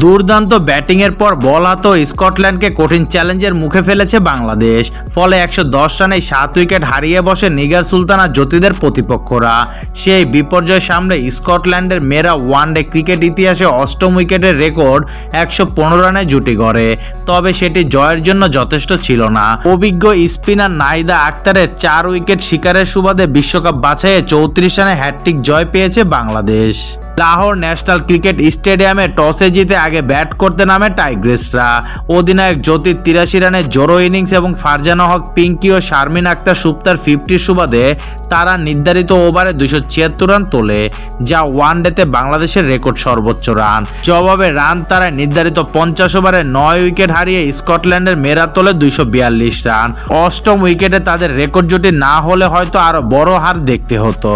দুর্দান্ত ব্যাটিংয়ের পর বল হাতে স্কটল্যান্ডকে কঠিন চ্যালেঞ্জের মুখে ফেলেছে বাংলাদেশ। ফলে 110 রানে 7 উইকেট হারিয়ে বসে নিগার সুলতান আর জ্যোতিদের প্রতিপক্ষরা। সেই বিপর্যয় সামলে স্কটল্যান্ডের মেয়েরা ওয়ানডে ক্রিকেট ইতিহাসে 8ম উইকেটের রেকর্ড 115 রানে জুটি গড়ে। তবে সেটি জয়ের জন্য যথেষ্ট ছিল না। অভিজ্ঞ স্পিনার নাহিদা আক্তারের 4 উইকেট শিকারের সুবাদে বিশ্বকাপ বাছাইয়ে 34 রানে হ্যাটট্রিক জয় পেয়েছে বাংলাদেশ। লাহোর ন্যাশনাল ক্রিকেট স্টেডিয়ামে টসে জিতে আগে ব্যাট করতে নামে টাইগ্রেসরা। অধিনায়ক জ্যোতির 83 রানের জোড়ো ইনিংস এবং ফারজানা হক পিঙ্কি ও শারমিন আক্তার সুপ্তার 50 সুবাদে তারা নির্ধারিত ওভারে 276 রান তোলে, যা ওয়ানডেতে বাংলাদেশের রেকর্ড সর্বোচ্চ রান। জবাবে রান তারায় নির্ধারিত 50 ওভারে 9 উইকেট হারিয়ে স্কটল্যান্ডের মেয়েরা তোলে 242 রান। 8ম উইকেটে তাদের রেকর্ড জুটি না হলে হয়তো আরো বড় হার দেখতে হতো।